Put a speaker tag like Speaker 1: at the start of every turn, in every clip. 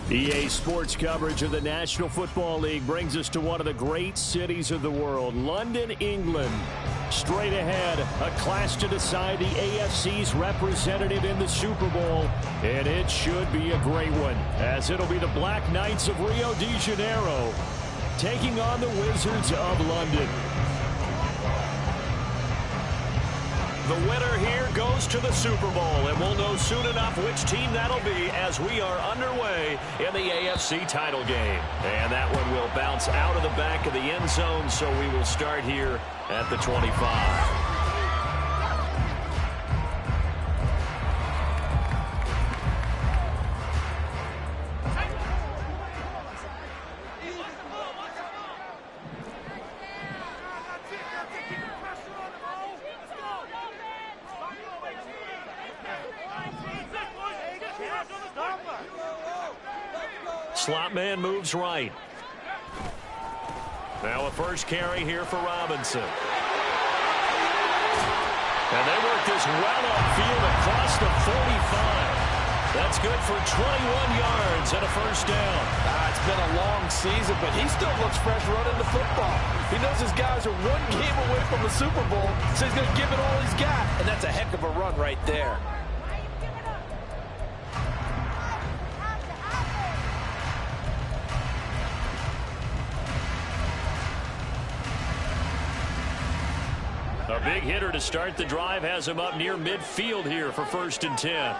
Speaker 1: EA Sports coverage of the National Football League brings us to one of the great cities of the world, London, England. Straight ahead, a clash to decide the AFC's representative in the Super Bowl, and it should be a great one, as it'll be the Black Knights of Rio de Janeiro taking on the Wizards of London. The winner here goes to the Super Bowl, and we'll know soon enough which team that'll be as we are underway in the AFC title game. And that one will bounce out of the back of the end zone, so we will start here at the 25. Slot man moves right. Now a first carry here for Robinson. And they work this well upfield across the 45. That's good for 21 yards and a first down.
Speaker 2: It's been a long season, but he still looks fresh running the football. He knows his guys are one game away from the Super Bowl, so he's going to give it all he's got. And that's a heck of a run right there.
Speaker 1: A big hitter to start the drive has him up near midfield here for 1st and 10.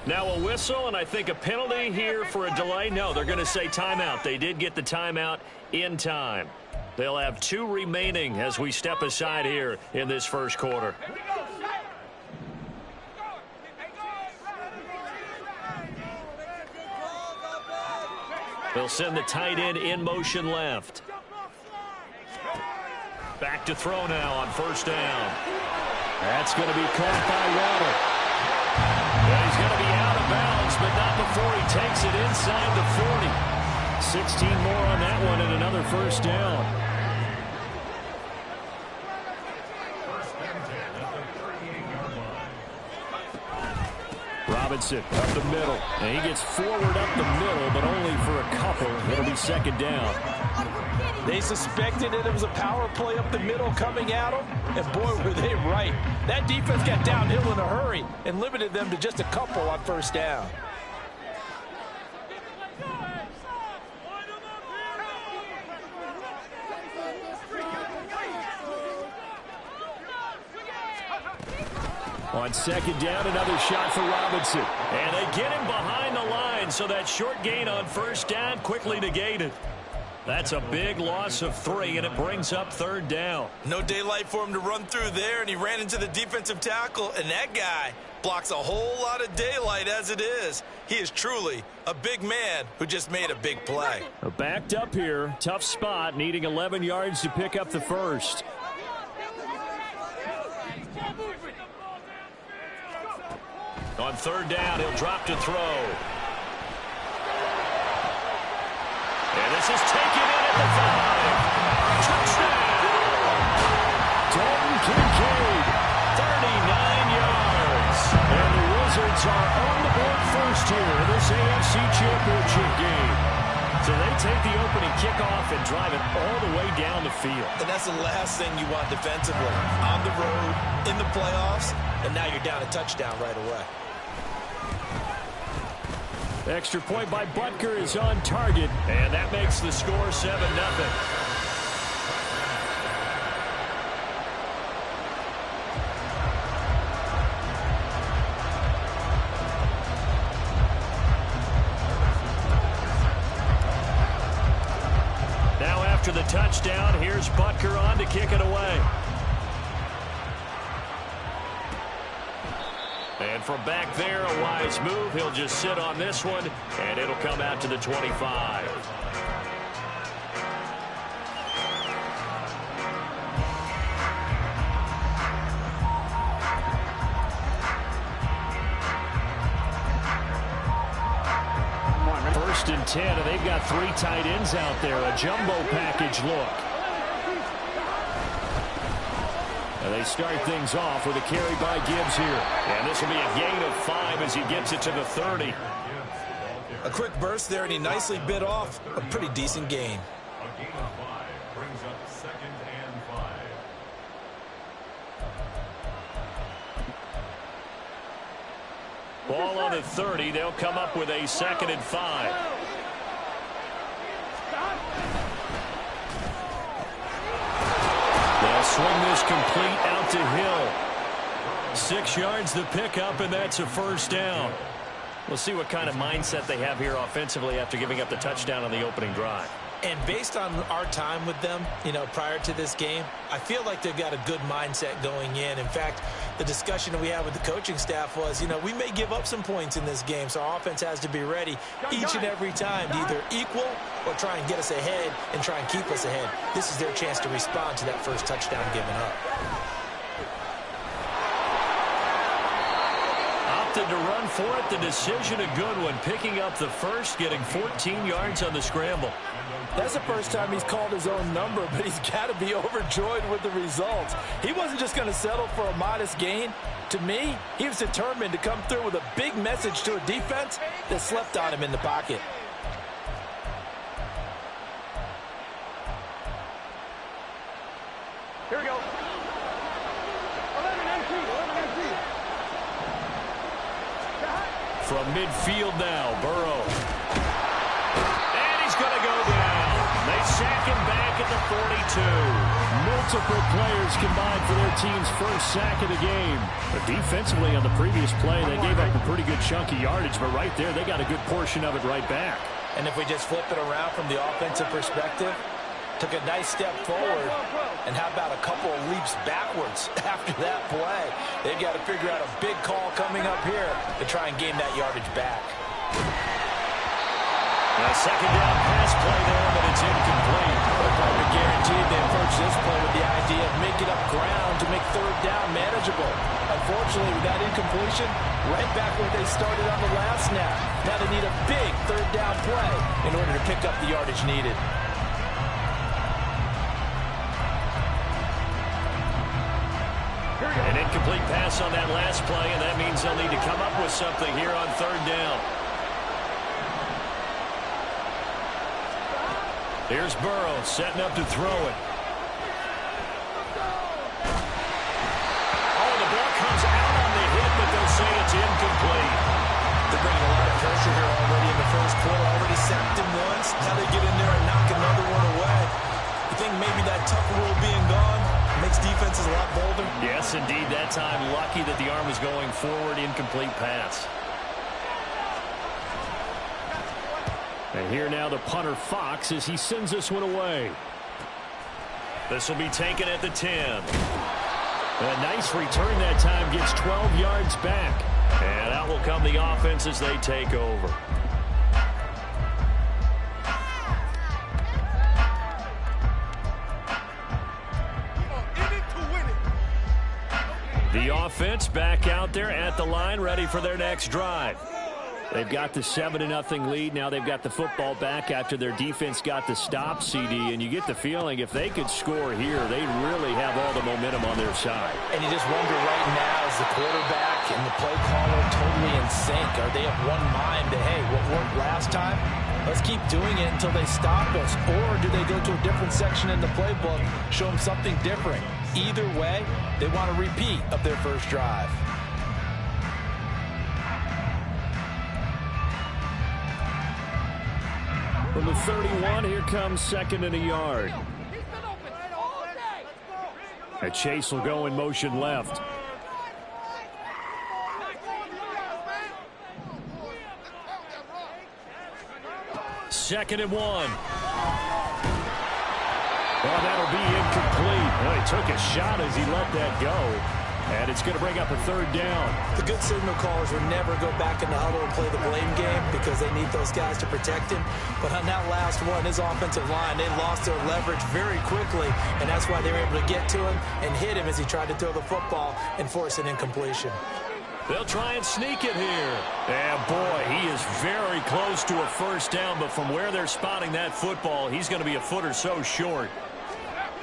Speaker 1: Now a whistle, and I think a penalty here for a delay. No, they're going to say timeout. They did get the timeout in time. They'll have 2 remaining as we step aside here in this first quarter. They'll send the tight end in motion left. Back to throw now on 1st down. That's going to be caught by Waddle. Well, he's going to be out of bounds, but not before he takes it inside the 40. 16 more on that one and another 1st down. Robinson up the middle, and he gets forward up the middle, but only for a couple. It'll be 2nd down.
Speaker 2: They suspected that it was a power play up the middle coming at them, and boy, were they right. That defense got downhill in a hurry and limited them to just a couple on 1st down. On 2nd down, another shot for Robinson. And they get him behind the line, so that short gain on 1st down quickly negated. That's a big loss of 3, and it brings up 3rd down.
Speaker 3: No daylight for him to run through there, and he ran into the defensive tackle, and that guy blocks a whole lot of daylight as it is. He is truly a big man who just made a big play.
Speaker 1: Backed up here, tough spot, needing 11 yards to pick up the first. On 3rd down, he'll drop to throw. And this is taken in at the 5. Touchdown! Dalton Kincaid, 39 yards. And the Wizards are on the board first here in this AFC Championship game. So they take the opening kickoff and drive it all the way down the field.
Speaker 3: And that's the last thing you want defensively. On the road, in the playoffs, and now you're down a touchdown right away.
Speaker 1: Extra point by Butker is on target, and that makes the score 7-0. Now after the touchdown, here's Butker on to kick it away. And from back there, a wise move. He'll just sit on this one, and it'll come out to the 25. 1st and 10, and they've got 3 tight ends out there. A jumbo package look. And they start things off with a carry by Gibbs here. And this will be a gain of 5 as he gets it to the 30.
Speaker 3: A quick burst there, and he nicely bit off a pretty decent gain.
Speaker 4: A gain of 5 brings up 2nd and 5.
Speaker 2: Ball on the 30. They'll come up with a 2nd and 5. They'll swing this complete out to Hill. 6 yards the pickup, and that's a 1st down. We'll see what kind of mindset they have here offensively after giving up the touchdown on the opening drive.
Speaker 3: And based on our time with them, prior to this game, I feel like they've got a good mindset going in. In fact, the discussion that we had with the coaching staff was, we may give up some points in this game, so our offense has to be ready each and every time to either equal or try and get us ahead and try and keep us ahead. This is their chance to respond to that first touchdown given up.
Speaker 2: Opted to run for it. The decision a good one. Picking up the first, getting 14 yards on the scramble.
Speaker 5: That's the first time he's called his own number, but he's got to be overjoyed with the results. He wasn't just going to settle for a modest gain. To me, he was determined to come through with a big message to a defense that slept on him in the pocket.
Speaker 6: Here we go. 11 MT.
Speaker 2: From midfield now, Burrow. And he's going to go down. They sack him back at the 42.
Speaker 1: Multiple players combined for their team's first sack of the game. But defensively on the previous play, they gave up a pretty good chunk of yardage, but right there, they got a good portion of it right back.
Speaker 5: And if we just flip it around from the offensive perspective, took a nice step forward, and how about a couple of leaps backwards after that play? They've got to figure out a big call coming up here to try and gain that yardage back.
Speaker 2: A 2nd down pass play there, but it's incomplete.
Speaker 5: But probably guaranteed they approach this play with the idea of making up ground to make 3rd down manageable. Unfortunately, with that incompletion, right back where they started on the last snap. Now they need a big 3rd down play in order to pick up the yardage needed.
Speaker 2: An incomplete pass on that last play, and that means they'll need to come up with something here on 3rd down. Here's Burrow setting up to throw it. Oh, the ball comes out on the hit, but they'll say it's incomplete.
Speaker 3: They're bringing a lot of pressure here already in the first quarter. Already sacked him once. Now they get in there and knock another one away. You think maybe that tuck rule being gone makes defenses a lot bolder?
Speaker 2: Yes, indeed. That time, lucky that the arm was going forward. Incomplete pass.
Speaker 1: And here now the punter Fox as he sends this one away.
Speaker 2: This will be taken at the 10.
Speaker 1: A nice return that time, gets 12 yards back.
Speaker 2: And out will come the offense as they take over. The offense back out there at the line, ready for their next drive.
Speaker 1: They've got the 7-0 lead. Now they've got the football back after their defense got the stop, CD. And you get the feeling if they could score here, they'd really have all the momentum on their side.
Speaker 5: And you just wonder right now, is the quarterback and the play caller totally in sync? Are they of one mind that, hey, what worked last time, let's keep doing it until they stop us? Or do they go to a different section in the playbook, show them something different? Either way, they want a repeat of their first drive.
Speaker 1: From the 31, here comes 2nd and a yard. And Chase will go in motion left.
Speaker 2: Second and 1.
Speaker 1: Well, that'll be incomplete. Well, he took a shot as he let that go. And it's going to bring up a 3rd down.
Speaker 3: The good signal callers would never go back in the huddle and play the blame game because they need those guys to protect him. But on that last one, his offensive line, they lost their leverage very quickly, and that's why they were able to get to him and hit him as he tried to throw the football and force an incompletion.
Speaker 2: They'll try and sneak it here. And boy, he is very close to a first down, but from where they're spotting that football, he's going to be a foot or so short.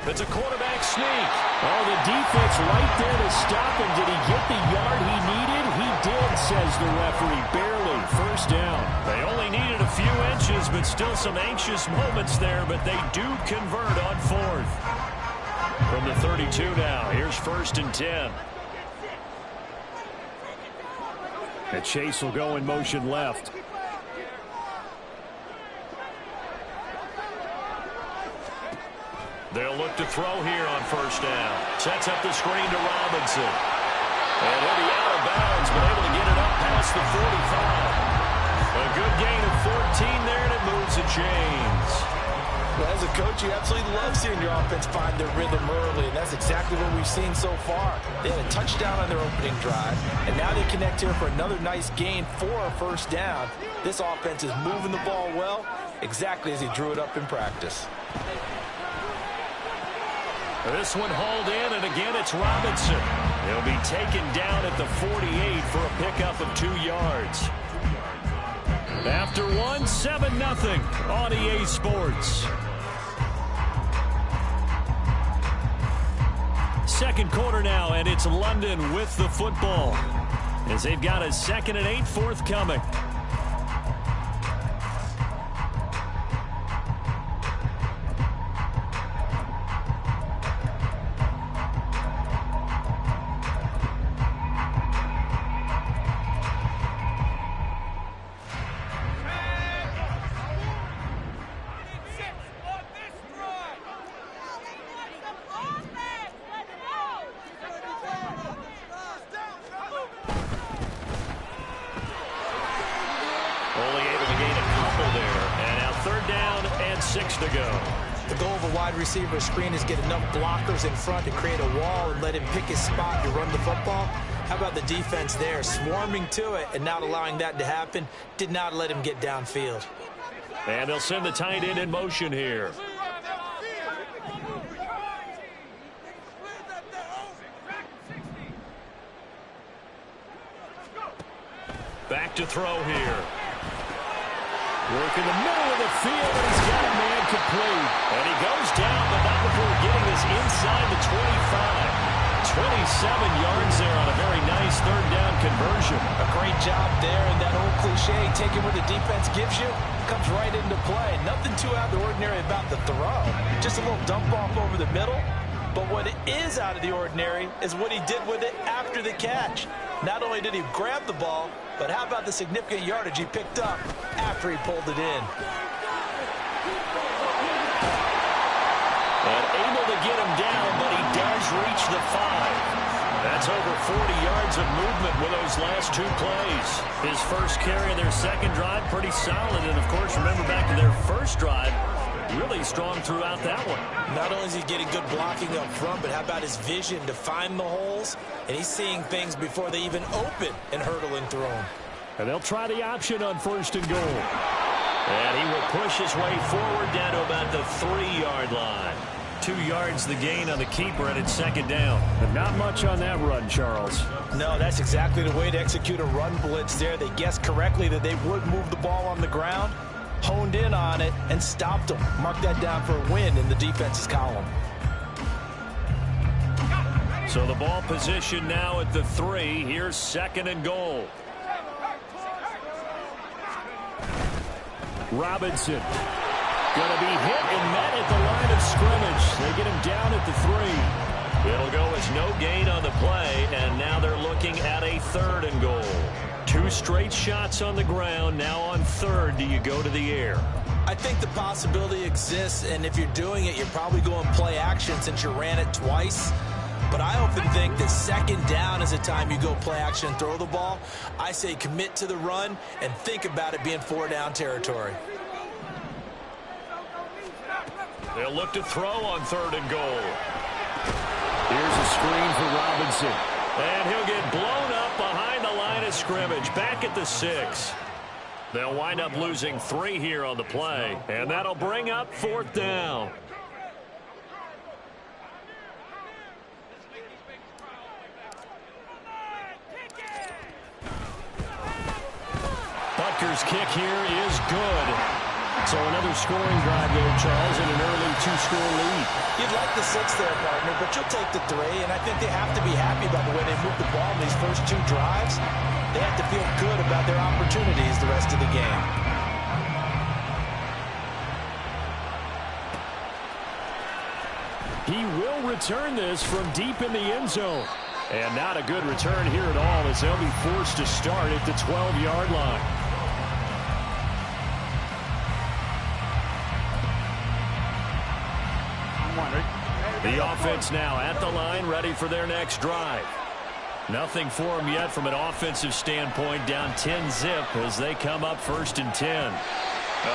Speaker 2: It's a quarterback sneak.
Speaker 1: Oh, the defense right there to stop him. Did he get the yard he needed? He did, says the referee. Barely. First down.
Speaker 2: They only needed a few inches, but still some anxious moments there, but they do convert on fourth. From the 32 now, here's 1st and 10.
Speaker 1: And Chase will go in motion left.
Speaker 2: They'll look to throw here on first down. Sets up the screen to Robinson. And he'll be out of bounds, but able to get it up past the 45. A good gain of 14 there, and it moves the chains.
Speaker 5: Well, as a coach, you absolutely love seeing your offense find their rhythm early, and that's exactly what we've seen so far. They had a touchdown on their opening drive, and now they connect here for another nice gain for a first down. This offense is moving the ball well, exactly as he drew it up in practice.
Speaker 2: This one hauled in, and again it's Robinson. He'll be taken down at the 48 for a pickup of 2 yards. After one, 7-0 on EA Sports. Second quarter now, and it's London with the football as they've got a 2nd and 8 forthcoming. Only able to gain a couple there. And now 3rd down and 6 to go.
Speaker 3: The goal of a wide receiver screen is get enough blockers in front to create a wall and let him pick his spot to run the football. How about the defense there, swarming to it and not allowing that to happen? Did not let him get downfield.
Speaker 2: And they'll send the tight end in motion here. Back to throw here. Work in the middle of the field, and he's got a man complete. And he goes down, but not before getting this inside the 25. 27 yards there on a very nice 3rd down conversion.
Speaker 5: A great job there, and that old cliche, taking what the defense gives you, comes right into play. Nothing too out of the ordinary about the throw. Just a little dump off over the middle. But what is out of the ordinary is what he did with it after the catch. Not only did he grab the ball, but how about the significant yardage he picked up after he pulled it in.
Speaker 2: And able to get him down, but he does reach the 5. That's over 40 yards of movement with those last 2 plays. His first carry of their 2nd drive, pretty solid. And, of course, remember back to their 1st drive, really strong throughout that one.
Speaker 3: Not only is he getting good blocking up front, but how about his vision to find the holes? And he's seeing things before they even open and hurdling through them.
Speaker 1: And they'll try the option on 1st and goal.
Speaker 2: And he will push his way forward down to about the 3-yard line. 2 yards the gain on the keeper, and it's 2nd down.
Speaker 1: But not much on that run, Charles.
Speaker 3: No, that's exactly the way to execute a run blitz there. They guessed correctly that they would move the ball on the ground, honed in on it, and stopped them. Mark that down for a win in the defense's column.
Speaker 2: So the ball position now at the 3. Here's 2nd and goal.
Speaker 1: Robinson going to be hit and met at the line of scrimmage. They get him down at the 3.
Speaker 2: It'll go as no gain on the play, and now they're looking at a 3rd and goal. 2 straight shots on the ground. Now on 3rd, do you go to the air?
Speaker 3: I think the possibility exists, and if you're doing it, you're probably going play action since you ran it twice. But I often think that 2nd down is a time you go play action and throw the ball. I say commit to the run and think about it being 4-down territory.
Speaker 2: They'll look to throw on 3rd and goal.
Speaker 1: Here's a screen for Robinson.
Speaker 2: And he'll get blown up behind the line of scrimmage, back at the 6. They'll wind up losing 3 here on the play, and that'll bring up 4th down.
Speaker 1: kick here is good. So another scoring drive there, Charles, and an early 2-score lead.
Speaker 3: You'd like the 6 there, partner, but you'll take the 3, and I think they have to be happy about the way they moved the ball in these first 2 drives. They have to feel good about their opportunities the rest of the game.
Speaker 1: He will return this from deep in the end zone. And not a good return here at all, as they'll be forced to start at the 12-yard line. The offense now at the line, ready for their next drive. Nothing for them yet from an offensive standpoint, down 10-zip as they come up 1st and 10. A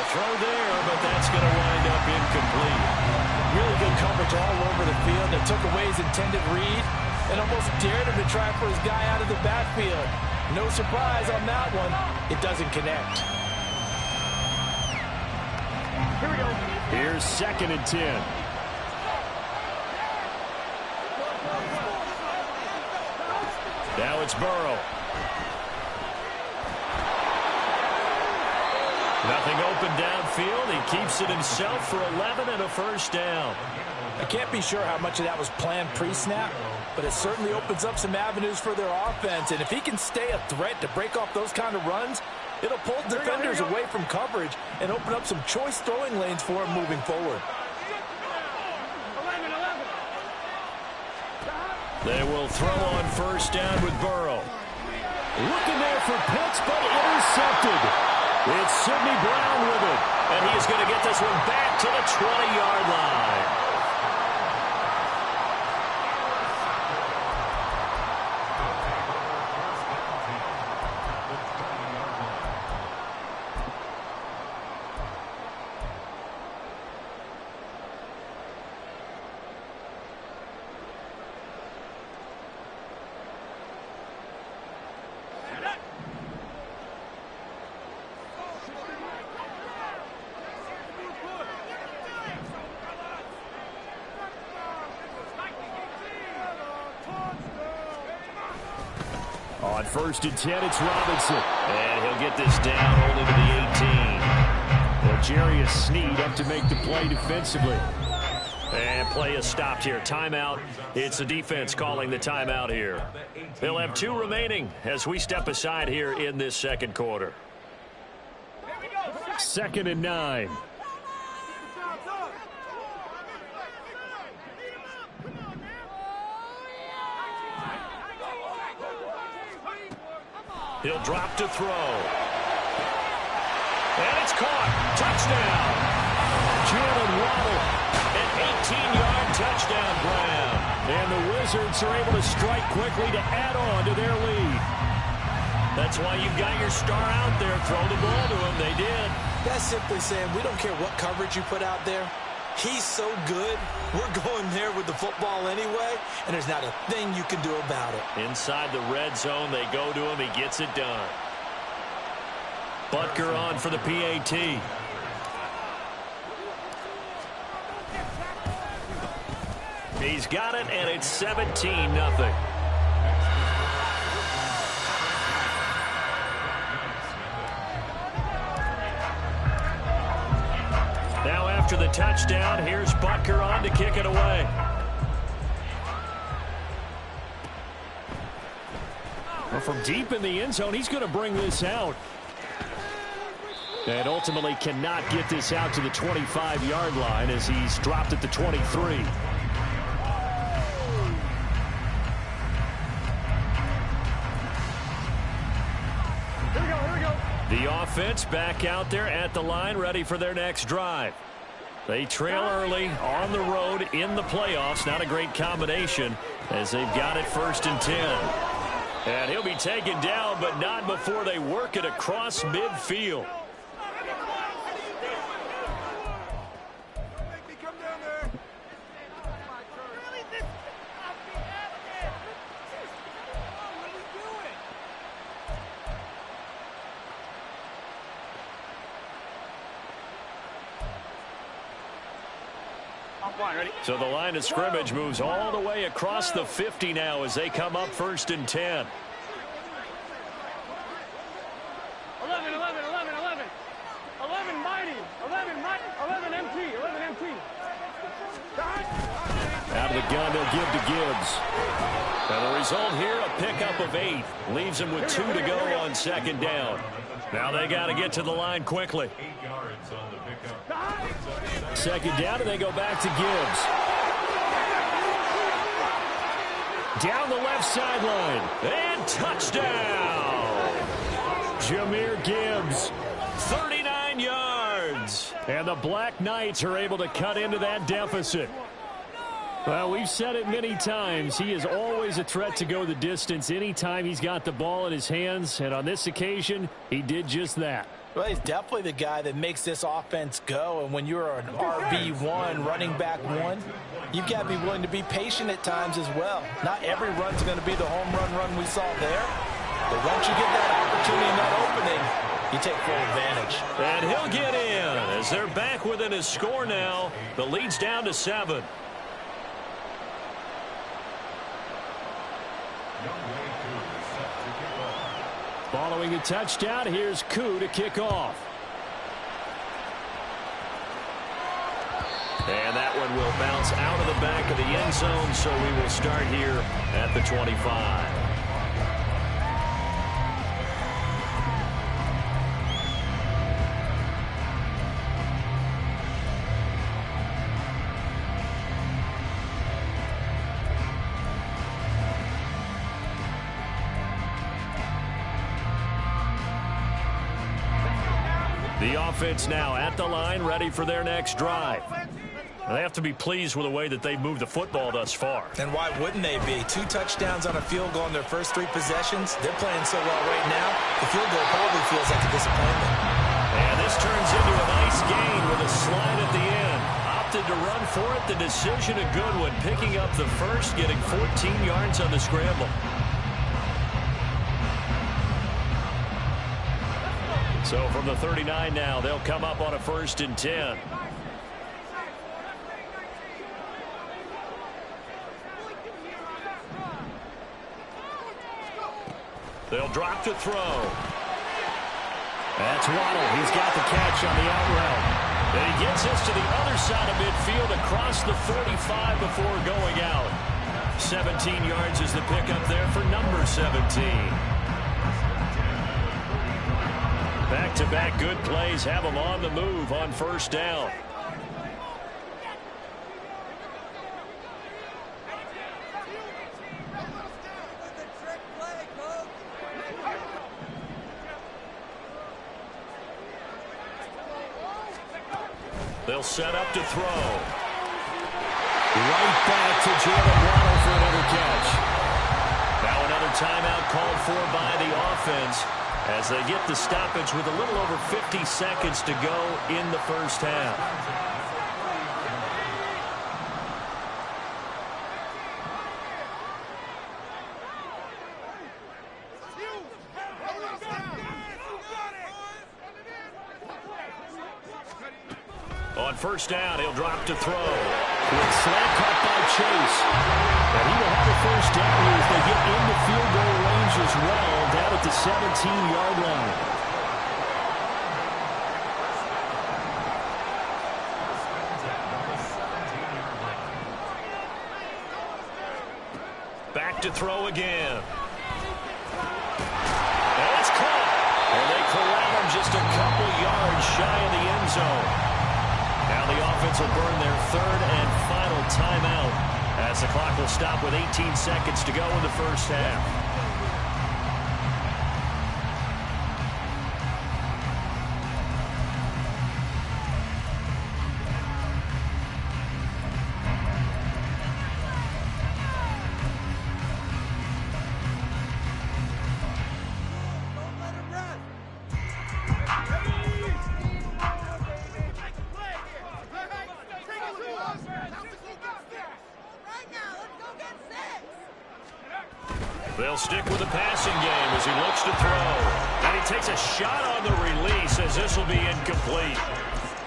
Speaker 1: throw there, but that's going to wind up incomplete.
Speaker 3: Really good coverage all over the field. They took away his intended read and almost dared him to try for his guy out of the backfield. No surprise on that one. It doesn't connect.
Speaker 1: Here we go. Here's 2nd and 10. Now it's Burrow. Nothing open downfield. He keeps it himself for 11 and a 1st down.
Speaker 3: I can't be sure how much of that was planned pre-snap, but it certainly opens up some avenues for their offense. And if he can stay a threat to break off those kind of runs, it'll pull defenders away from coverage and open up some choice throwing lanes for him moving forward.
Speaker 1: They will throw on 1st down with Burrow. Looking there for Pitts, but intercepted. It's Sidney Brown with it, and he's going to get this one back to the 20-yard line. On 1st and 10, it's Robinson. And he'll get this down only to the 18. Well, Jarius Sneed up to make the play defensively. And play is stopped here. Timeout. It's the defense calling the timeout here. They'll have 2 remaining as we step aside here in this 2nd quarter. 2nd and 9. He'll drop to throw. And it's caught. Touchdown. Jalen Waddle, an 18-yard touchdown grab. And the Wizards are able to strike quickly to add on to their lead. That's why you've got your star out there. Throw the ball to him. They did.
Speaker 3: That's simply saying we don't care what coverage you put out there. He's so good, we're going there with the football anyway, and there's not a thing you can do about it.
Speaker 1: Inside the red zone, they go to him. He gets it done. Butker on for the PAT. He's got it, and it's 17-0. Now after the touchdown, here's Butker on to kick it away. Well, from deep in the end zone, he's going to bring this out. And ultimately cannot get this out to the 25-yard line as he's dropped at the 23. The offense back out there at the line, ready for their next drive. They trail early on the road in the playoffs. Not a great combination as they've got it 1st and 10. And he'll be taken down, but not before they work it across midfield. So the line of scrimmage moves all the way across the 50 now as they come up 1st and 10.
Speaker 6: 11.
Speaker 1: gun they'll give to Gibbs.
Speaker 2: And the result here, a pickup of 8. Leaves him with 2 to go on second down. Now they got to get to the line quickly.
Speaker 4: 8 yards on the pickup.
Speaker 1: Second down, and they go back to Gibbs. Down the left sideline.
Speaker 2: And touchdown!
Speaker 1: Jahmyr Gibbs.
Speaker 2: 39 yards.
Speaker 1: And the Black Knights are able to cut into that deficit. Well, we've said it many times. He is always a threat to go the distance anytime he's got the ball in his hands. And on this occasion, he did just that.
Speaker 5: Well, he's definitely the guy that makes this offense go. And when you're an RB1, running back 1, you've got to be willing to be patient at times as well. Not every run's going to be the home run we saw there. But once you get that opportunity and that opening, you take full advantage.
Speaker 2: And he'll get in as they're back within his score now. The lead's down to 7.
Speaker 1: Following a touchdown, here's Koo to kick off.
Speaker 2: And that one will bounce out of the back of the end zone, so we will start here at the 25. The offense now at the line, ready for their next drive. They have to be pleased with the way that they've moved the football thus far.
Speaker 3: And why wouldn't they be? 2 touchdowns on a field goal in their first 3 possessions. They're playing so well right now, the field goal probably feels like a disappointment.
Speaker 2: And this turns into a nice gain with a slide at the end. Opted to run for it. The decision a good one. Picking up the first, getting 14 yards on the scramble. So from the 39 now, they'll come up on a 1st and 10. They'll drop to throw.
Speaker 1: That's Waddle. He's got the catch on the out route.
Speaker 2: And he gets us to the other side of midfield across the 35 before going out. 17 yards is the pickup there for number 17. Back-to-back good plays have them on the move on 1st down. They'll set up to throw.
Speaker 1: Right back to Jalen Waddle for another catch.
Speaker 2: Now another timeout called for by the offense as they get the stoppage with a little over 50 seconds to go in the first half. On 1st down, he'll drop to throw.
Speaker 1: With slant cut by Chase. And he will have a 1st down here as they get into field goal range as well, down at the 17-yard line.
Speaker 2: Back to throw again. And it's caught. And they corral him just a couple yards shy of the end zone. Now the offense will burn their 3rd and final timeout as the clock will stop with 18 seconds to go in the first half. They'll stick with the passing game as he looks to throw. And he takes a shot on the release as this will be incomplete.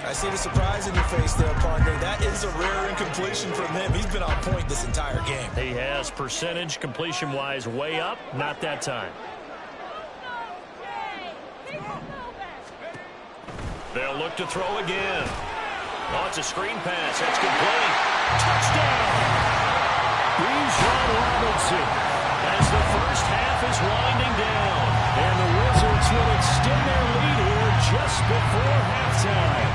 Speaker 3: I see the surprise in your face there, partner. That is a rare incompletion from him. He's been on point this entire game.
Speaker 2: He has percentage completion-wise way up. Not that time. They'll look to throw again. Oh, it's a screen pass. That's complete. Touchdown!
Speaker 1: Bijan Robinson, as the first half is winding down. And the Wizards will extend their lead here just before halftime.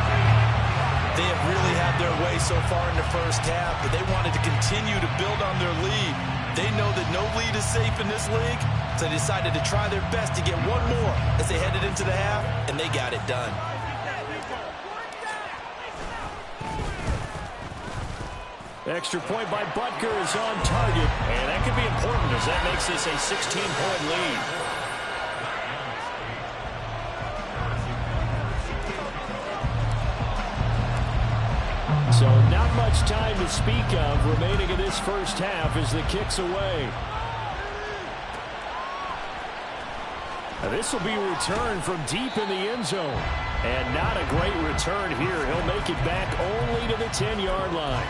Speaker 3: They have really had their way so far in the first half, but they wanted to continue to build on their lead. They know that no lead is safe in this league, so they decided to try their best to get one more as they headed into the half, and they got it done.
Speaker 1: Extra point by Butker is on target.
Speaker 2: And that could be important as that makes this a 16-point lead.
Speaker 1: So not much time to speak of remaining in this first half as the kick's away. This will be a return from deep in the end zone. And not a great return here. He'll make it back only to the 10-yard line.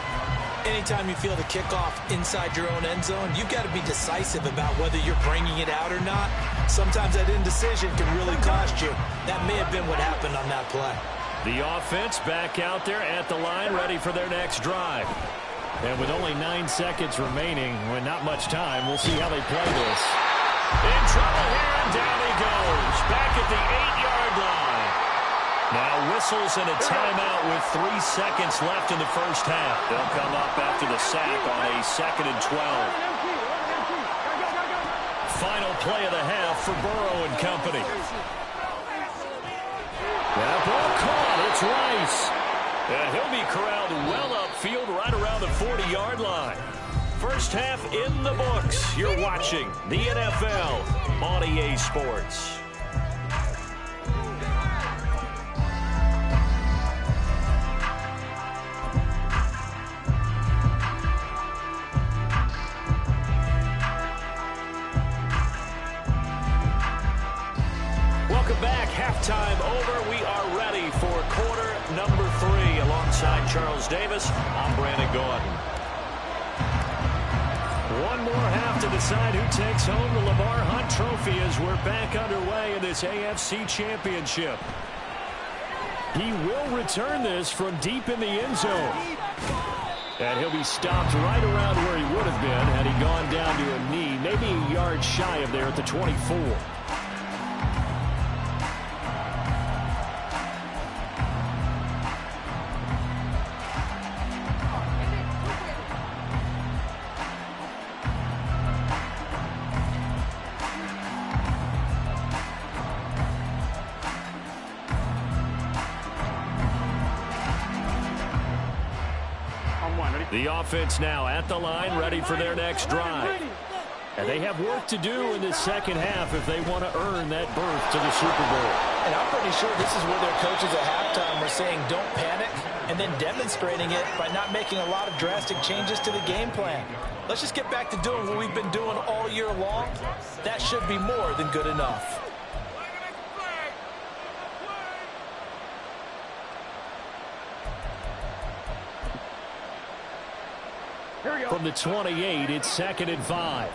Speaker 3: Anytime you feel the kickoff inside your own end zone, you've got to be decisive about whether you're bringing it out or not. Sometimes that indecision can really cost you. That may have been what happened on that play.
Speaker 1: The offense back out there at the line, ready for their next drive. And with only 9 seconds remaining, with not much time, we'll see how they play this.
Speaker 2: In trouble here, and down he goes. Back at the 8-yard line. Now whistles and a timeout with 3 seconds left in the first half. They'll come up after the sack on a 2nd and 12. Final play of the half for Burrow and company.
Speaker 1: That ball caught. It's Rice.
Speaker 2: And he'll be corralled well upfield right around the 40-yard line. First half in the books. You're watching the NFL on EA Sports. Welcome back. Halftime over. We are ready for quarter number 3. Alongside Charles Davis, I'm Brandon Gaudin.
Speaker 1: One more half to decide who takes home the Lamar Hunt Trophy as we're back underway in this AFC Championship. He will return this from deep in the end zone. And he'll be stopped right around where he would have been had he gone down to a knee, maybe a yard shy of there at the 24. The offense now at the line, ready for their next drive. And they have work to do in this second half if they want to earn that berth to the Super Bowl.
Speaker 3: And I'm pretty sure this is where their coaches at halftime were saying don't panic, and then demonstrating it by not making a lot of drastic changes to the game plan. Let's just get back to doing what we've been doing all year long. That should be more than good enough.
Speaker 1: From the 28, it's 2nd and 5.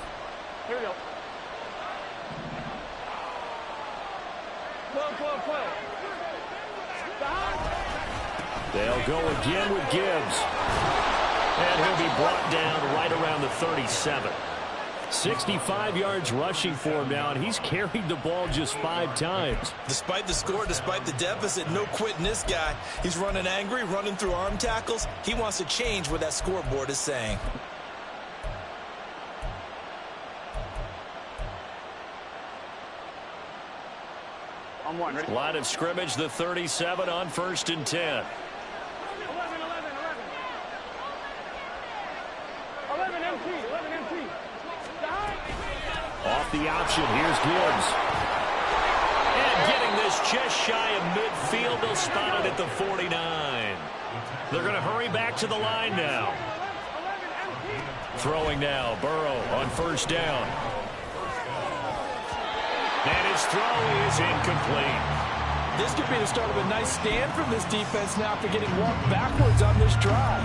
Speaker 6: Here we go. 12.
Speaker 1: They'll go again with Gibbs.
Speaker 2: And he'll be brought down right around the 37.
Speaker 1: 65 yards rushing for him now, and he's carried the ball just 5 times.
Speaker 3: Despite the score, despite the deficit, no quitting this guy. He's running angry, running through arm tackles. He wants to change what that scoreboard is saying.
Speaker 6: On one, ready?
Speaker 2: Line of scrimmage, the 37 on 1st and 10.
Speaker 6: 11 MT.
Speaker 1: Off the option, here's Gibbs.
Speaker 2: And getting this just shy of midfield, they'll spot it at the 49. They're going to hurry back to the line now. Throwing now, Burrow on 1st down. And his throw is incomplete.
Speaker 3: This could be the start of a nice stand from this defense now after getting walked backwards on this drive.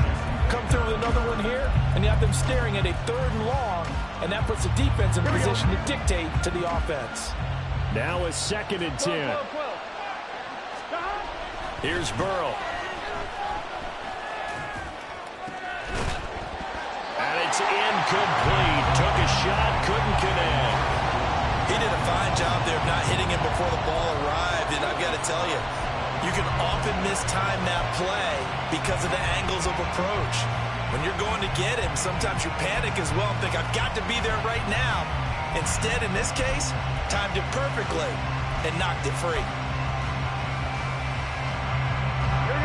Speaker 3: Come through with another one here, and you have them staring at a 3rd and long, and that puts the defense in a position to dictate to the offense.
Speaker 1: Now a 2nd and 10.
Speaker 2: Here's Burrow. And it's Incomplete. Took a shot, couldn't connect.
Speaker 5: He did a fine job there of not hitting him before the ball arrived, and I've got to tell you, you can often mistime that play because of the angles of approach. When you're going to get him, sometimes you panic as well and think, I've got to be there right now. Instead, in this case, timed it perfectly and knocked it free.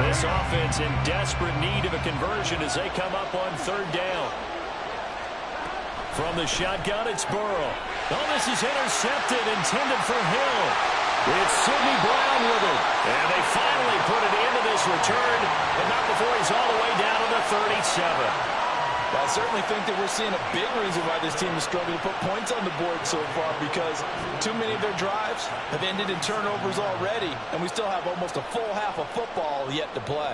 Speaker 2: This offense in desperate need of a conversion as they come up on third down. From the shotgun, it's Burrow. Oh, this is intercepted, intended for Hill. It's Sidney Brown with it. And they finally put it into this return, but not before he's all the way down to the 37.
Speaker 5: Well, I certainly think that we're seeing a big reason why this team is struggling to put points on the board so far, because too many of their drives have ended in turnovers already, and we still have almost a full half of football yet to play.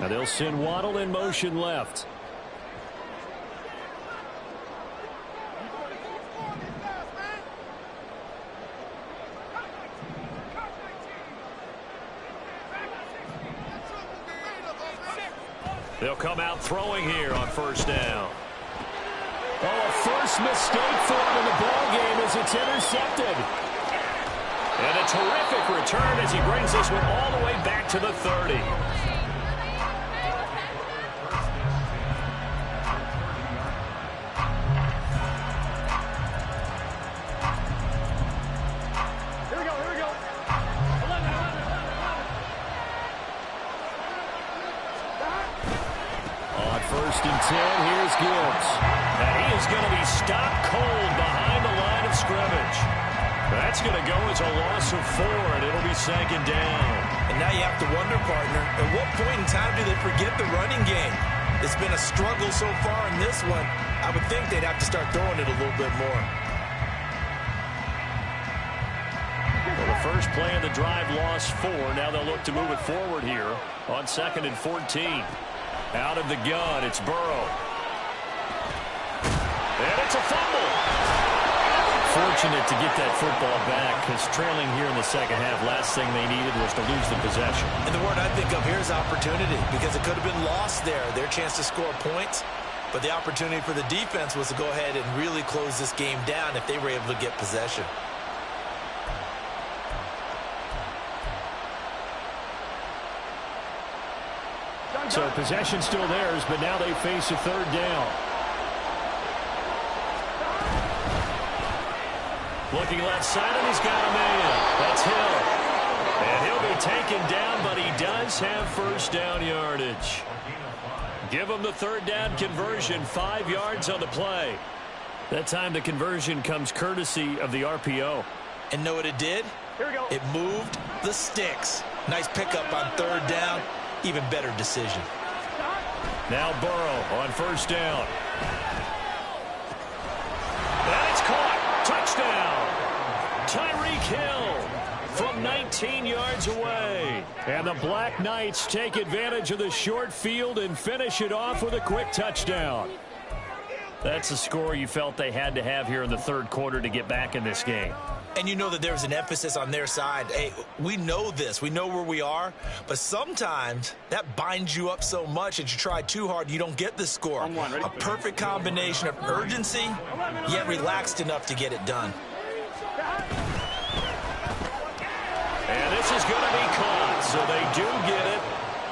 Speaker 1: Now they'll send Waddle in motion left.
Speaker 2: They'll come out throwing here on first down.
Speaker 1: Oh, a first mistake for him in the ball game as it's intercepted.
Speaker 2: And a terrific return as he brings this one all the way back to the 30.
Speaker 1: First and 10, here's Gibbs.
Speaker 2: And he is going to be stopped cold behind the line of scrimmage. That's going to go as a loss of 4, and it'll be second down.
Speaker 5: And now you have to wonder, partner, at what point in time do they forget the running game? It's been a struggle so far in this one. I would think they'd have to start throwing it a little bit more.
Speaker 2: Well, the first play of the drive lost 4. Now they'll look to move it forward here on 2nd and 14. Out of the gun, it's Burrow. And it's a fumble.
Speaker 1: Fortunate to get that football back, because trailing here in the second half, last thing they needed was to lose the possession.
Speaker 5: And the word I think of here is opportunity, because it could have been lost there, their chance to score points. But the opportunity for the defense was to go ahead and really close this game down if they were able to get possession.
Speaker 1: So possession still theirs, but now they face a third down.
Speaker 2: Looking left side, and he's got a man. That's Hill. And he'll be taken down, but he does have first down yardage. Give him the third down conversion, 5 yards on the play.
Speaker 1: That time the conversion comes courtesy of the RPO.
Speaker 5: And know what it did?
Speaker 6: Here we go.
Speaker 5: It moved the sticks. Nice pickup on third down. Even better decision.
Speaker 2: Now Burrow on first down. And it's caught. Touchdown. Tyreek Hill from 19 yards away.
Speaker 1: And the Black Knights take advantage of the short field and finish it off with a quick touchdown.
Speaker 2: That's a score you felt they had to have here in the third quarter to get back in this game.
Speaker 5: And you know that there was an emphasis on their side. Hey, we know this. We know where we are. But sometimes that binds you up so much that you try too hard, you don't get the score. A perfect combination of urgency, yet relaxed enough to get it done.
Speaker 2: And this is going to be caught, so they do get it.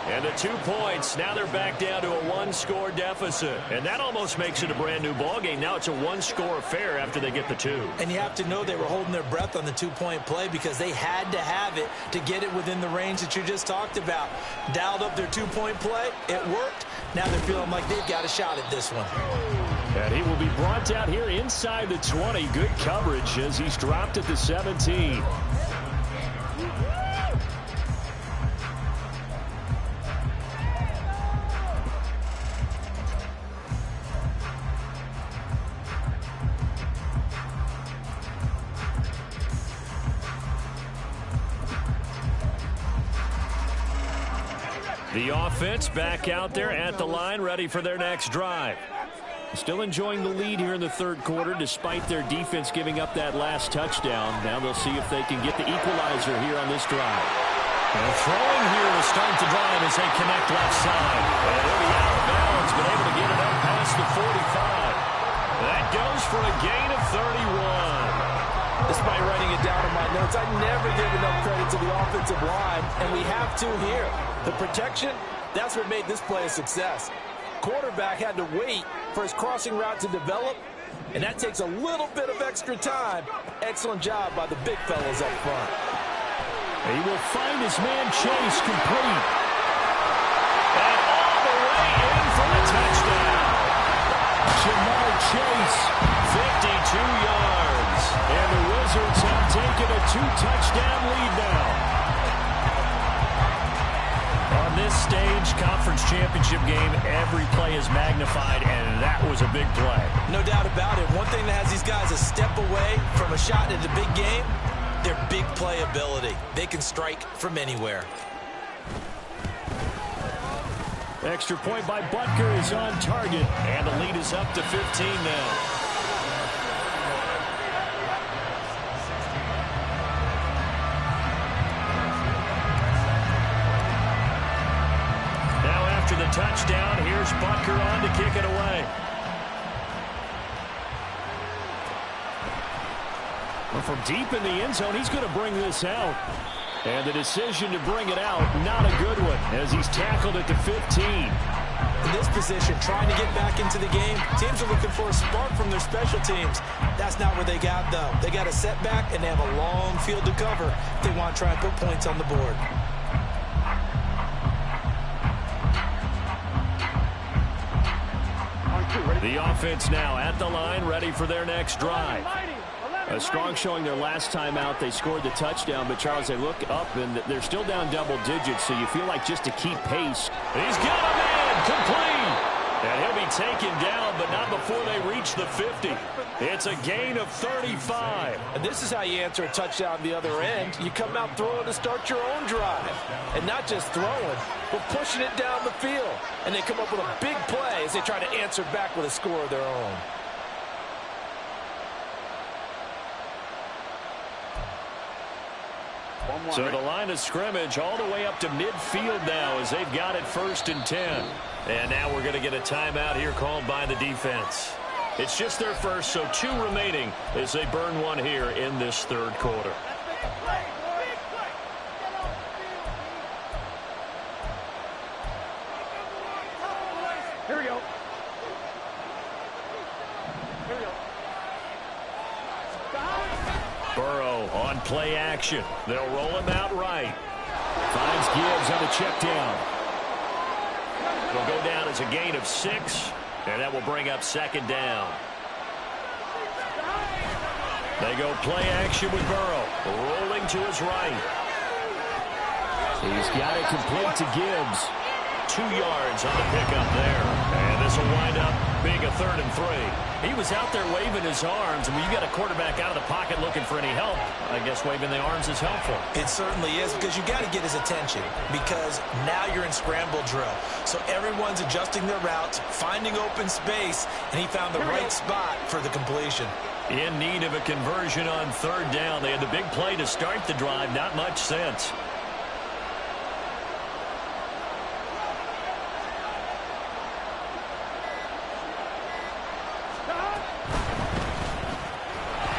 Speaker 2: And the 2 points, now they're back down to a 1-score deficit. And that almost makes it a brand-new ballgame. Now it's a 1-score affair after they get the 2.
Speaker 5: And you have to know they were holding their breath on the 2-point play because they had to have it to get it within the range that you just talked about. Dialed up their 2-point play. It worked. Now they're feeling like they've got a shot at this one.
Speaker 1: And he will be brought down here inside the 20. Good coverage as he's dropped at the 17.
Speaker 2: The offense back out there at the line, ready for their next drive. Still enjoying the lead here in the third quarter, despite their defense giving up that last touchdown. Now they'll see if they can get the equalizer here on this drive. And throwing here to start the drive as they connect left side. And they'll be out of bounds, but able to get it up past the 45. That goes for a gain of 31.
Speaker 5: Despite writing it down in my notes, I never give enough credit to the offensive line, and we have to here. The protection, that's what made this play a success. Quarterback had to wait for his crossing route to develop, and that takes a little bit of extra time. Excellent job by the big fellas up front.
Speaker 1: He will find his man Chase complete. And all the way in for the touchdown. Jamar Chase, 52 yards. And the Wizards have taken a 2-touchdown lead now.
Speaker 2: On this stage, conference championship game, every play is magnified, and that was a big play.
Speaker 3: No doubt about it. One thing that has these guys a step away from a shot at a big game, their big play ability. They can strike from anywhere.
Speaker 1: Extra point by Butker is on target.
Speaker 2: And the lead is up to 15 now. The touchdown. Here's Butker on to kick it away.
Speaker 1: Well, from deep in the end zone, he's going to bring this out. And the decision to bring it out, not a good one, as he's tackled at the 15.
Speaker 3: In this position, trying to get back into the game, teams are looking for a spark from their special teams. That's not what they got, though. They got a setback, and they have a long field to cover if they want to try and put points on the board.
Speaker 1: The offense now at the line, ready for their next drive. A strong showing their last time out. They scored the touchdown, but, Charles, they look up, and they're still down double digits, so you feel like just to keep pace.
Speaker 2: He's got a man complete. And he'll be taken down, but not before they reach the 50. It's a gain of 35.
Speaker 5: And this is how you answer a touchdown the other end. You come out throwing to start your own drive. And not just throwing, but pushing it down the field. And they come up with a big play as they try to answer back with a score of their own.
Speaker 2: So the line of scrimmage all the way up to midfield now as they've got it 1st and 10. And now we're going to get a timeout here called by the defense. It's just their first, so 2 remaining as they burn one here in this third quarter.
Speaker 6: Here we go.
Speaker 2: Burrow on play action. They'll roll him out right.
Speaker 1: Finds Gibbs on the check down.
Speaker 2: It'll go down as a gain of 6, and that will bring up 2nd down. They go play action with Burrow, rolling to his right.
Speaker 1: He's got it complete to Gibbs.
Speaker 2: 2 yards on the pickup there. And this will wind up being a 3rd and 3.
Speaker 1: He was out there waving his arms, and when you got a quarterback out of the pocket looking for any help, I guess waving the arms is helpful.
Speaker 3: It certainly is, because you got to get his attention, because now you're in scramble drill. So everyone's adjusting their routes, finding open space, and he found the right spot for the completion.
Speaker 2: In need of a conversion on 3rd down. They had the big play to start the drive, not much sense.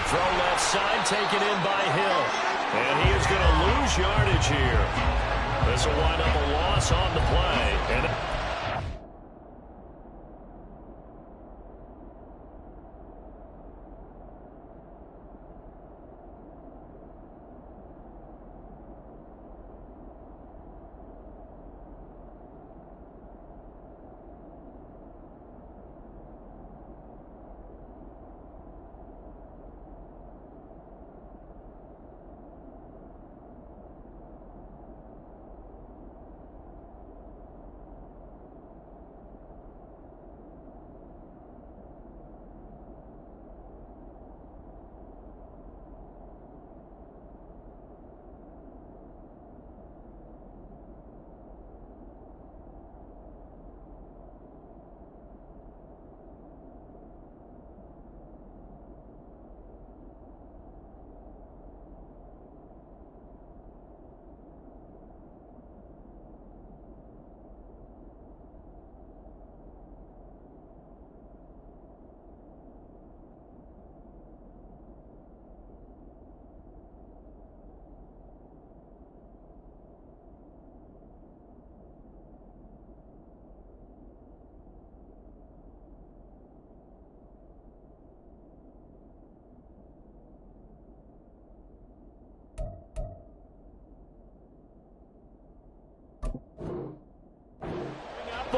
Speaker 2: Throw left side, taken in by Hill. And he is going to lose yardage here. This will wind up a loss on the play. And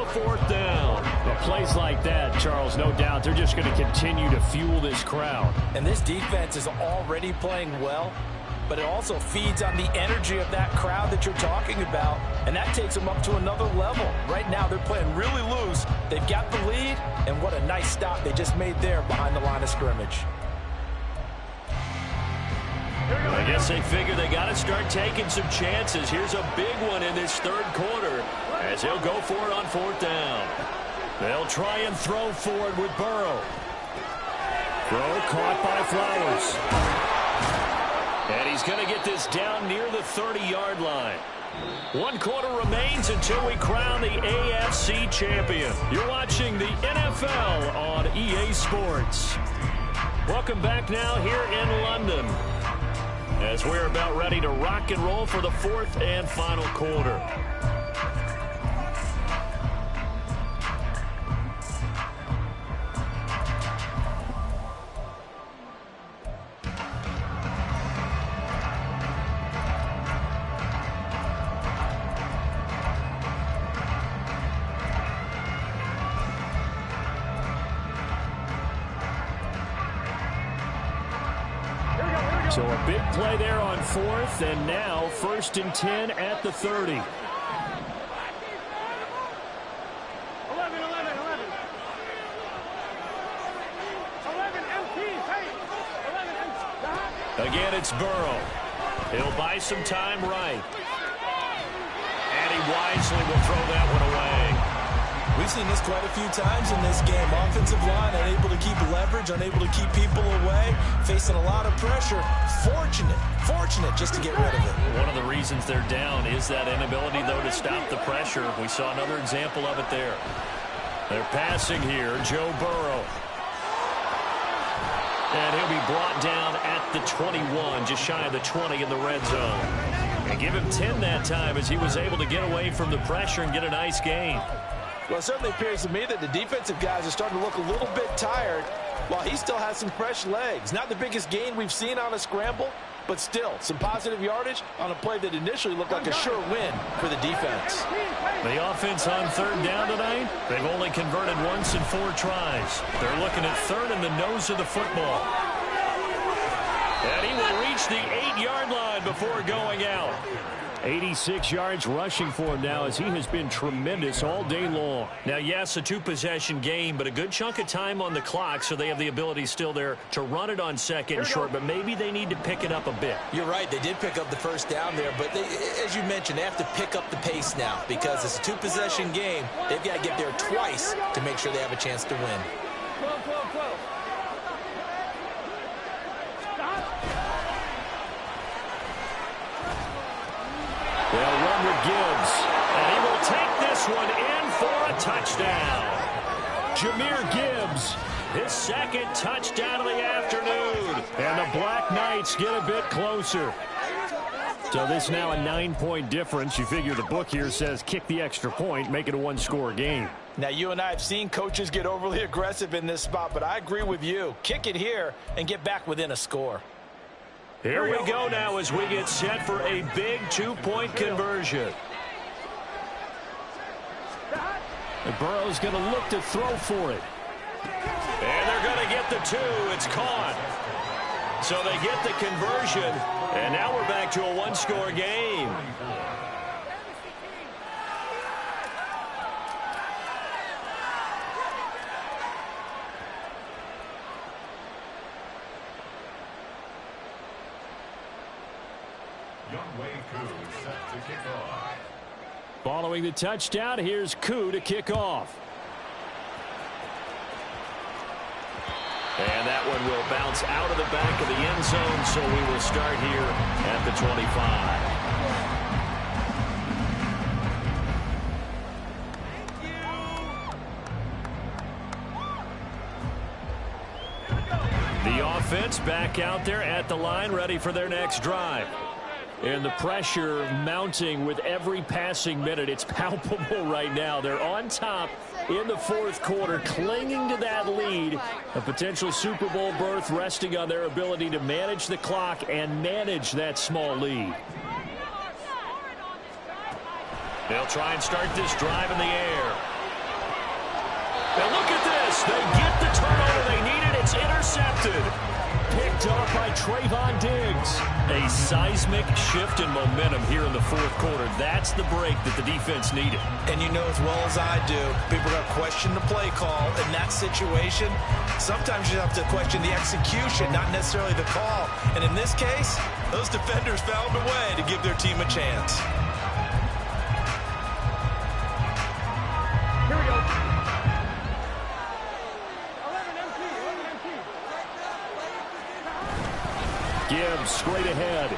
Speaker 2: a 4th down.
Speaker 1: Well, plays like that, Charles, no doubt, they're just going to continue to fuel this crowd.
Speaker 5: And this defense is already playing well, but it also feeds on the energy of that crowd that you're talking about, and that takes them up to another level. Right now, they're playing really loose. They've got the lead, and what a nice stop they just made there behind the line of scrimmage.
Speaker 2: I guess they figure they got to start taking some chances. Here's a big one in this 3rd quarter as he'll go for it on 4th down. They'll try and throw forward with Burrow.
Speaker 1: Throw caught by Flowers.
Speaker 2: And he's going to get this down near the 30-yard line. 1 quarter remains until we crown the AFC champion. You're watching the NFL on EA Sports. Welcome back now here in London, as we're about ready to rock and roll for the 4th and final quarter.
Speaker 1: So a big play there on 4th, and now 1st and 10 at the 30.
Speaker 6: 11.
Speaker 2: Again, it's Burrow. He'll buy some time right. And he wisely will throw that one away.
Speaker 3: We've seen this quite a few times in this game. Offensive line unable to keep leverage, unable to keep people away, facing a lot of pressure. Fortunate just to get rid of it.
Speaker 2: One of the reasons they're down is that inability, though, to stop the pressure. We saw another example of it there. They're passing here. Joe Burrow. And he'll be brought down at the 21, just shy of the 20 in the red zone. And give him 10 that time as he was able to get away from the pressure and get a nice gain.
Speaker 5: Well, it certainly appears to me that the defensive guys are starting to look a little bit tired while he still has some fresh legs. Not the biggest gain we've seen on a scramble, but still some positive yardage on a play that initially looked like a sure win for the defense.
Speaker 2: The offense on 3rd down tonight, they've only converted once in 4 tries. They're looking at 3rd in the nose of the football. And he will reach the 8-yard line before going out.
Speaker 1: 86 yards rushing for him now, as he has been tremendous all day long.
Speaker 2: Now, yes, a 2-possession game, but a good chunk of time on the clock, so they have the ability still there to run it on 2nd and short, but maybe they need to pick it up a bit.
Speaker 3: You're right. They did pick up the 1st down there, but they, as you mentioned, they have to pick up the pace now because it's a 2-possession game. They've got to get there twice to make sure they have a chance to win.
Speaker 1: They'll run with Gibbs.
Speaker 2: And he will take this one in for a touchdown.
Speaker 1: Jahmyr Gibbs.
Speaker 2: His 2nd touchdown of the afternoon.
Speaker 1: And the Black Knights get a bit closer. So this now a 9-point difference. You figure the book here says kick the extra point, make it a 1-score game.
Speaker 5: Now, you and I have seen coaches get overly aggressive in this spot, but I agree with you. Kick it here and get back within a score.
Speaker 2: Here we go now as we get set for a big 2-point conversion.
Speaker 1: And Burrow's going to look to throw for it.
Speaker 2: And they're going to get the 2. It's caught. So they get the conversion, and now we're back to a 1-score game.
Speaker 1: Following the touchdown, here's Koo to kick off.
Speaker 2: And that one will bounce out of the back of the end zone, so we will start here at the 25. The offense back out there at the line, ready for their next drive. And the pressure mounting with every passing minute. It's palpable right now. They're on top in the 4th quarter, clinging to that lead. A potential Super Bowl berth resting on their ability to manage the clock and manage that small lead. They'll try and start this drive in the air. And look at this. They get the turnover they needed. It's intercepted.
Speaker 1: Picked up by Trayvon Diggs.
Speaker 2: A seismic shift in momentum here in the fourth quarter. That's the break that the defense needed.
Speaker 3: And you know as well as I do, people are going to question the play call. In that situation, sometimes you have to question the execution, not necessarily the call. And in this case, those defenders found a way to give their team a chance.
Speaker 6: Here we go.
Speaker 1: Gibbs straight ahead.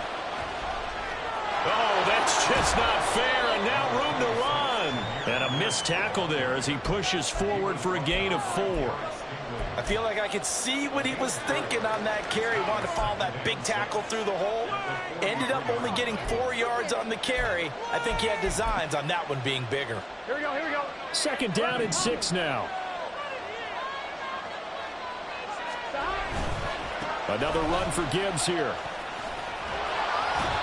Speaker 2: Oh, that's just not fair, and now room to run. And a missed tackle there as he pushes forward for a gain of 4.
Speaker 5: I feel like I could see what he was thinking on that carry. Wanted to follow that big tackle through the hole. Ended up only getting 4 yards on the carry. I think he had designs on that one being bigger.
Speaker 6: Here we go, here we go.
Speaker 1: Second down and 6 now. Another run for Gibbs here.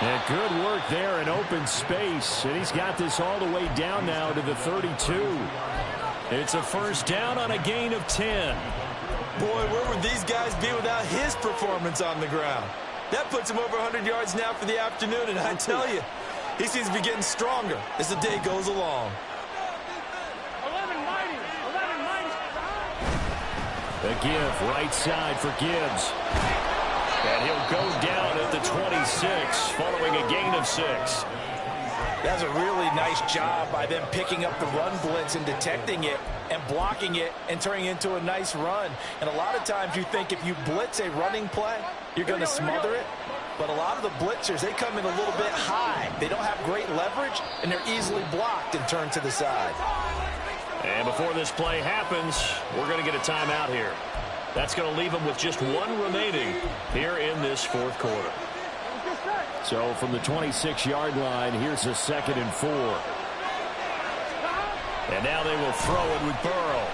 Speaker 1: And good work there in open space. And he's got this all the way down now to the 32.
Speaker 2: It's a first down on a gain of 10.
Speaker 3: Boy, where would these guys be without his performance on the ground? That puts him over 100 yards now for the afternoon, and I tell you, he seems to be getting stronger as the day goes along.
Speaker 6: 11 mighty.
Speaker 1: The give right side for Gibbs.
Speaker 2: And he'll go down at the 26 following a gain of 6.
Speaker 5: That's a really nice job by them picking up the run blitz and detecting it and blocking it and turning it into a nice run. And a lot of times you think if you blitz a running play, you're going to smother it. But a lot of the blitzers, they come in a little bit high. They don't have great leverage, and they're easily blocked and turned to the side.
Speaker 2: And before this play happens, we're going to get a timeout here. That's going to leave them with just 1 remaining here in this fourth quarter.
Speaker 1: So from the 26-yard line, here's a 2nd and 4.
Speaker 2: And now they will throw it with Burrow.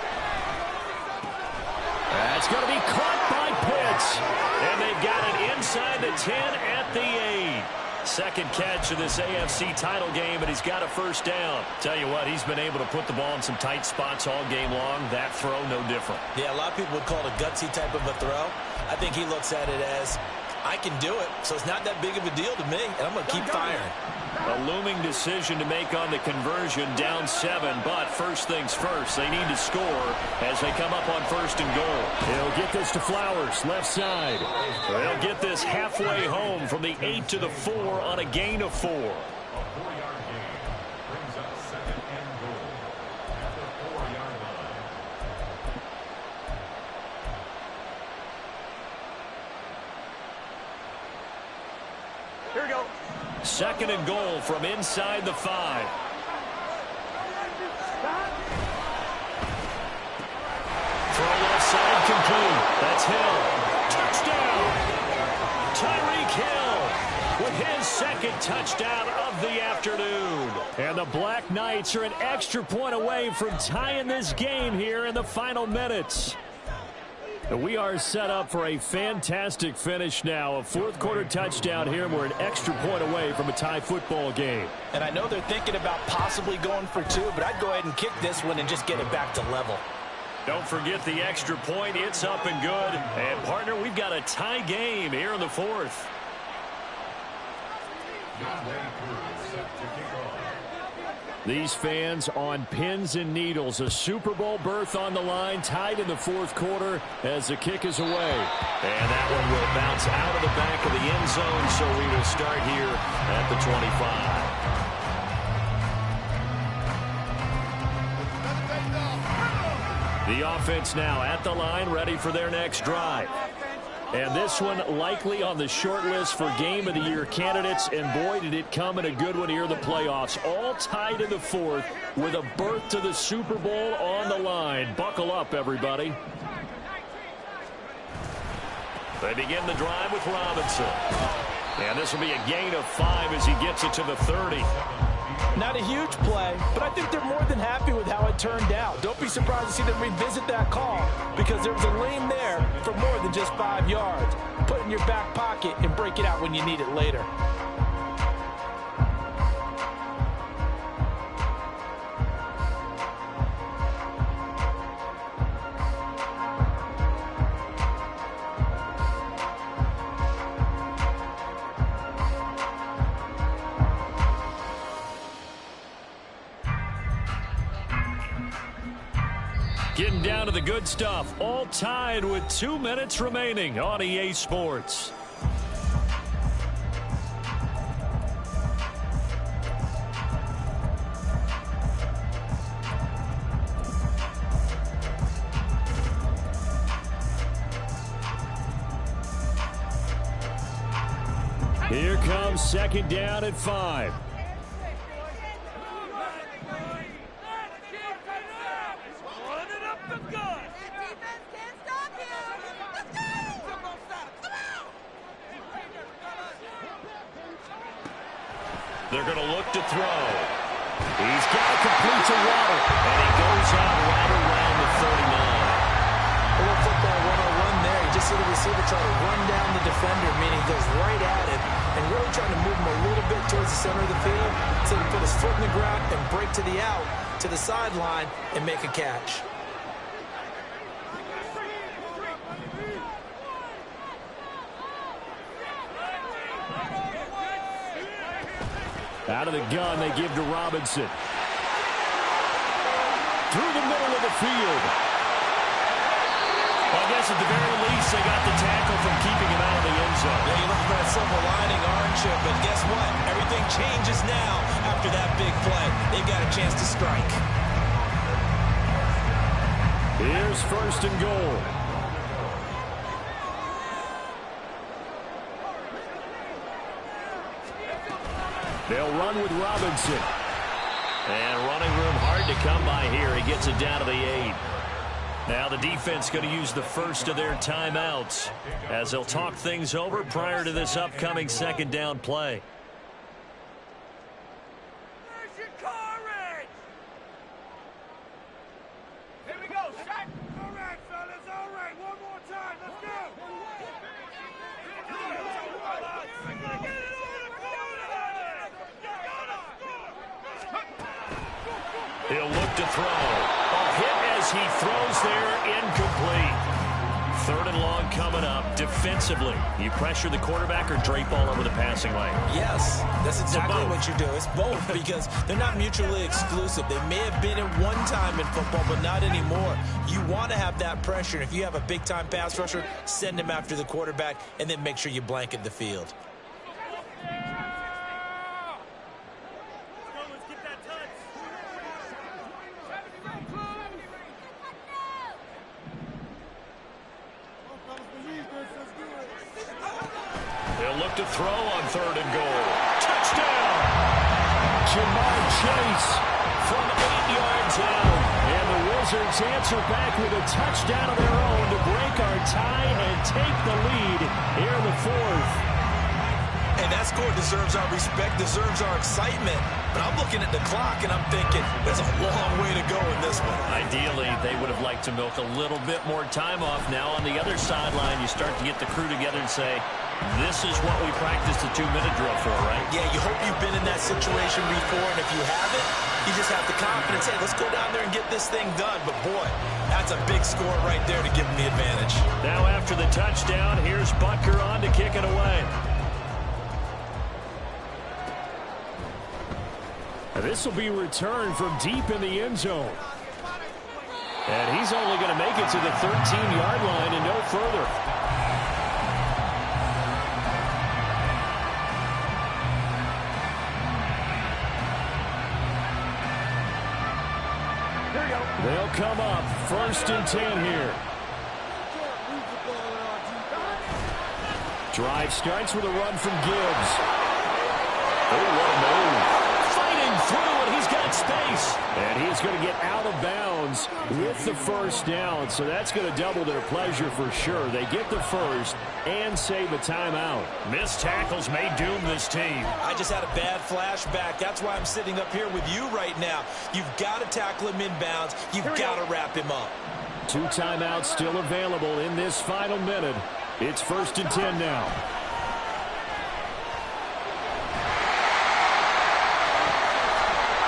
Speaker 1: That's going to be caught by Pitts.
Speaker 2: And they've got it inside the 10 at the 8. Second catch of this AFC title game, and he's got a first down. Tell you what, he's been able to put the ball in some tight spots all game long. That throw, no different.
Speaker 3: Yeah, a lot of people would call it a gutsy type of a throw. I think he looks at it as, I can do it, so it's not that big of a deal to me, and I'm going to keep firing.
Speaker 2: A looming decision to make on the conversion, down 7, but first things first, they need to score as they come up on 1st and goal.
Speaker 1: He'll get this to Flowers, left side.
Speaker 2: They'll get this halfway home from the 8 to the 4 on a gain of 4.
Speaker 4: A 4-yard gain brings up 2nd and goal at the 4-yard line.
Speaker 6: Here we go.
Speaker 2: 2nd and goal from inside the 5. Throw left side complete. That's Hill. Touchdown. Tyreek Hill with his 2nd touchdown of the afternoon.
Speaker 1: And the Black Knights are an extra point away from tying this game here in the final minutes. We are set up for a fantastic finish now. A fourth quarter touchdown here. We're an extra point away from a tie football game.
Speaker 5: And I know they're thinking about possibly going for 2, but I'd go ahead and kick this one and just get it back to level.
Speaker 2: Don't forget the extra point. It's up and good. And, partner, we've got a tie game here in the 4th.
Speaker 1: These fans on pins and needles. A Super Bowl berth on the line, tied in the 4th quarter as the kick is away.
Speaker 2: And that one will bounce out of the back of the end zone, so we will start here at the 25. The offense now at the line, ready for their next drive. And this one likely on the short list for Game of the Year candidates. And boy, did it come in a good one here in the playoffs. All tied in the 4th with a berth to the Super Bowl on the line. Buckle up, everybody. They begin the drive with Robinson. And this will be a gain of 5 as he gets it to the 30.
Speaker 5: Not a huge play, but I think they're more than happy with how it turned out. Don't be surprised to see them revisit that call because there was a lane there for more than just 5 yards. Put it in your back pocket and break it out when you need it later.
Speaker 2: the good stuff, all tied with 2 minutes remaining on EA Sports.
Speaker 1: Here comes second down at 5.
Speaker 2: They're going to look to throw. He's got to complete to Waddle, and he goes out right around the 39.
Speaker 5: A little football 101 there. You just see the receiver try to run down the defender, meaning he goes right at it and really trying to move him a little bit towards the center of the field so he can put his foot in the ground and break to the out, to the sideline, and make a catch.
Speaker 1: Out of the gun, they give to Robinson. Through the middle of the field.
Speaker 2: Well, I guess at the very least, they got the tackle from keeping him out of the end zone.
Speaker 3: Yeah, you look for that silver lining, aren't you? But guess what? Everything changes now after that big play. They've got a chance to strike.
Speaker 1: Here's first and goal. They'll run with Robinson.
Speaker 2: And running room hard to come by here. He gets it down to the 8. Now the defense going to use the first of their timeouts as they'll talk things over prior to this upcoming second down play.
Speaker 6: Where's your courage? Here we go, shot. All right, fellas, all right. One more time. Let's go.
Speaker 2: He'll look to throw. A hit as he throws there, incomplete. Third and long coming up. Defensively, you pressure the quarterback or drape all over the passing lane?
Speaker 3: Yes, that's exactly what you do. It's both because they're not mutually exclusive. They may have been at one time in football, but not anymore. You want to have that pressure. If you have a big-time pass rusher, send him after the quarterback, and then make sure you blanket the field.
Speaker 2: They'll look to throw on third and goal. Touchdown!
Speaker 1: Jamar Chase
Speaker 2: From 8 yards out.
Speaker 1: and the Wizards answer back with a touchdown of their own to break our tie and take the lead here in the fourth.
Speaker 3: Hey, that score deserves our respect, deserves our excitement. But I'm looking at the clock, and I'm thinking there's a long way to go in this one.
Speaker 2: Ideally, they would have liked to milk a little bit more time off. Now on the other sideline, you start to get the crew together and say, this is what we practiced the 2-minute drill for, right?
Speaker 3: Yeah, you hope you've been in that situation before, and if you haven't, you just have the confidence, hey, let's go down there and get this thing done. But, boy, that's a big score right there to give them the advantage.
Speaker 2: Now after the touchdown, here's Butker on to kick it away.
Speaker 1: This will be returned from deep in the end zone. And he's only going to make it to the 13-yard line and no further. They'll come up first and 10 here. Drive starts with a run from Gibbs.
Speaker 2: Oh, what a move. Fighting through, and he's got space.
Speaker 1: And he's going to get out of bounds with the first down. So that's going to double their pleasure for sure. They get the first and save a timeout.
Speaker 2: Missed tackles may doom this team.
Speaker 3: I just had a bad flashback. That's why I'm sitting up here with you right now. You've got to tackle him inbounds. You've got to wrap him up.
Speaker 1: 2 timeouts still available in this final minute. It's first and 10 now.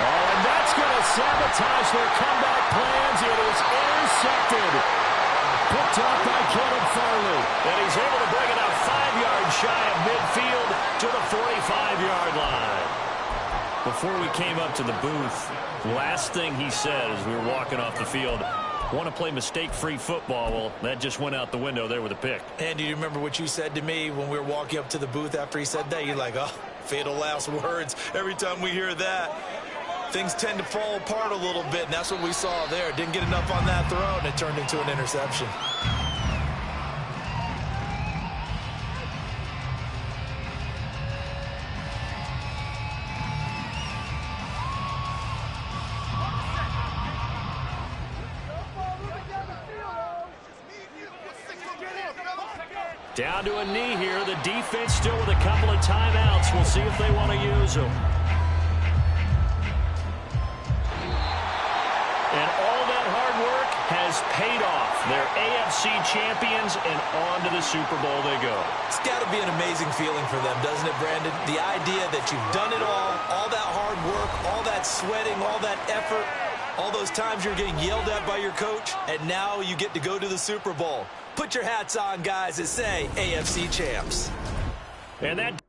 Speaker 1: Oh, and that's going to sabotage their comeback plans. It is intercepted. Picked up by Caleb Farley.
Speaker 2: And he's able to bring it out 5 yards shy of midfield to the 45-yard line. Before we came up to the booth, last thing he said as we were walking off the field, Want to play mistake-free football. Well, that just went out the window there with a pick.
Speaker 3: And do you remember what you said to me when we were walking up to the booth after he said that? You're like, oh, fatal last words. Every time we hear that, things tend to fall apart a little bit, and that's what we saw there. Didn't get enough on that throw, and it turned into an interception.
Speaker 1: Down to a knee here. The defense still with a couple of timeouts. We'll see if they want to use them. And all that hard work has paid off. They're AFC champions, and on to the Super Bowl they go.
Speaker 3: It's got to be an amazing feeling for them, doesn't it, Brandon? The idea that you've done it all that hard work, all that sweating, all that effort, all those times you're getting yelled at by your coach, and now you get to go to the Super Bowl. Put your hats on, guys, and say AFC champs.
Speaker 1: And that